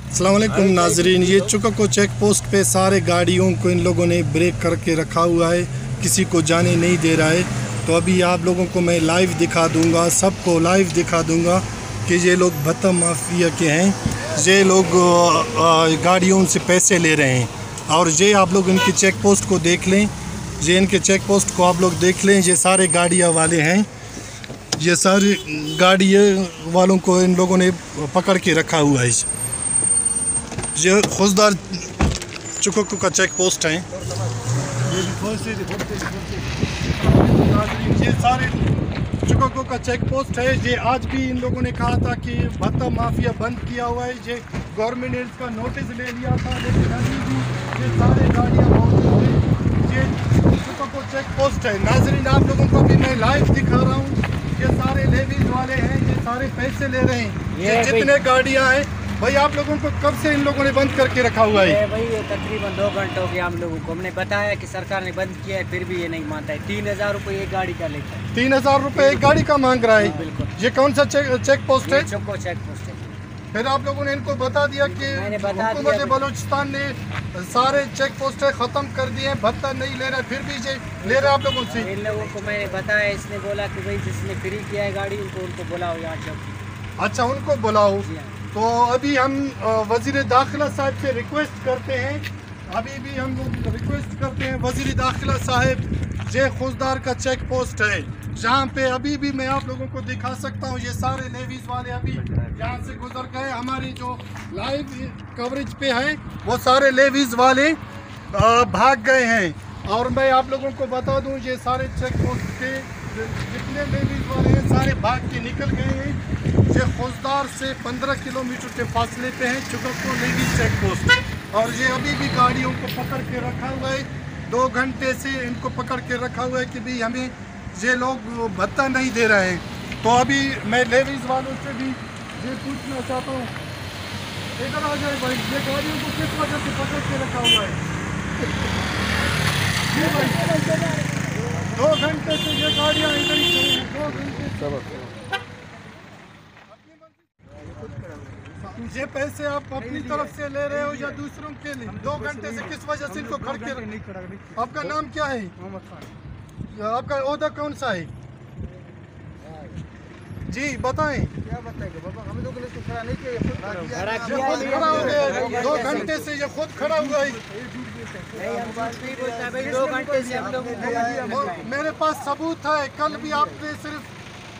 अस्सलाम वालेकुम नाजरीन, ये चुकको चेक पोस्ट पे सारे गाड़ियों को इन लोगों ने ब्रेक करके रखा हुआ है, किसी को जाने नहीं दे रहा है। तो अभी आप लोगों को मैं लाइव दिखा दूंगा, सबको लाइव दिखा दूंगा कि ये लोग भत्ता माफिया के हैं। ये लोग गाड़ियों से पैसे ले रहे हैं और ये आप लोग इनकी चेक पोस्ट को देख लें। ये इनके चेक पोस्ट को आप लोग देख लें। ये सारे गाड़ियाँ वाले हैं, ये सारे गाड़ियों वालों को इन लोगों ने पकड़ के रखा हुआ है। ये खुशदार चुकको का चेक पोस्ट है। ये सारे चुकको का चेक पोस्ट है। ये आज भी इन लोगों ने कहा था कि भत्ता माफिया बंद किया हुआ है। ये गवर्नमेंट ने इसका नोटिस ले लिया था, लेकिन अभी भी ये सारे गाड़ियाँ मौजूद हैं। ये चुकको चेक पोस्ट है। नाजरीन, आप लोगों को भी मैं लाइव दिखा रहा हूँ। ये सारे लेवीज वाले हैं, ये सारे पैसे ले रहे हैं। ये जितने गाड़ियाँ हैं भाई, आप लोगों को कब से इन लोगों ने बंद करके रखा हुआ है? भाई ये तकरीबन 2 घंटे हो गए हम लोगों को। हमने बताया कि सरकार ने बंद किया है, फिर भी ये नहीं मानता है। 3000 रुपये एक गाड़ी का लेता है। 3000 रुपये एक गाड़ी का मांग रहा है। बिल्कुल। ये कौन सा चेक पोस्ट है? चुकको चेक पोस्ट है। फिर आप लोगों ने इनको बता दिया कि हुकूमत बलूचिस्तान ने सारे चेक पोस्ट ख़त्म कर दिए, भत्ता नहीं ले रहे, फिर भी ये ले रहे आप लोगों से। इन लोगों को मैंने बताया, इसने बोला कि भाई जिसने फ्री किया है गाड़ी उनको बुलाओ यहाँ चौकी। अच्छा, उनको बुलाओ। तो अभी हम वज़ीर दाखिला साहब से रिक्वेस्ट करते हैं, अभी भी हम लोग रिक्वेस्ट करते हैं वज़ीर दाखिला साहब, ये खुशदार का चेक पोस्ट है जहाँ पे अभी भी मैं आप लोगों को दिखा सकता हूँ। ये सारे लेवीज वाले अभी यहाँ से गुजर गए। हमारी जो लाइव कवरेज पे है वो सारे लेवीज वाले भाग गए हैं। और मैं आप लोगों को बता दूँ, ये सारे चेक पोस्ट के जितने लेवीज वाले हैं सारे भाग के निकल गए हैं। ये खुशदार से 15 किलोमीटर के फासले पे है चुकको लेवीज चेक पोस्ट। और ये अभी भी गाड़ियों को पकड़ के रखा हुआ है। 2 घंटे से इनको पकड़ के रखा हुआ है कि भाई हमें ये लोग भत्ता नहीं दे रहे हैं। तो अभी मैं लेवीज वालों से भी ये पूछना चाहता हूँ, इधर आ जाए भाई, ये गाड़ियों को किस वजह से पकड़ के रखा हुआ है? ये भाई 2 घंटे से ये गाड़ियाँ इधर ही खड़ी हैं। 2 घंटे ये पैसे आप अपनी तरफ से ले रहे हो या दूसरों के लिए? 2 घंटे से किस वजह से इनको खड़ के? आपका नाम क्या है? आपका ओहदा कौन सा है जी? बताएं। क्या बताएंगे बाबा, हम लोगों ने तो खड़ा नहीं किया, खुद खड़ा हो गया। 2 घंटे से ये खुद खड़ा हुआ है। 2 घंटे से हम लोग मेरे पास सबूत है। कल भी आपने सिर्फ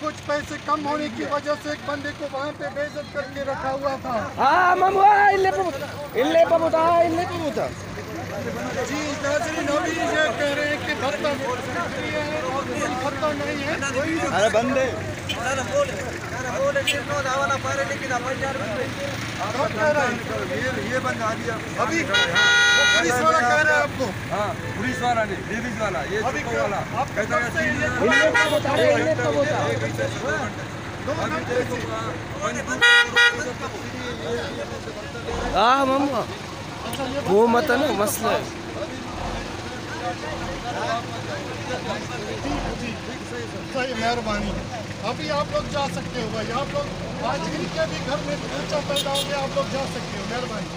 कुछ पैसे कम होने की वजह से एक बंदे को वहाँ पे बेइज्जत करके रखा हुआ था। जी नाज़रीन, अभी ये कह रहे हैं कि भत्ता नहीं है। अरे बंदे ये बंद आ गया अभी पुलिस वाला कह रहा है आपको? हाँ, पुलिस वाला नहीं, लेडीज वाला, ये अभी वाला आप कहता हाँ मम्मा वो मत है ना मसला है। सही, मेहरबानी। अभी आप लोग जा सकते हो भाई। आप लोग आज इनके भी घर में बच्चा पैदा हो गया, आप लोग जा सकते हो। मेहरबानी।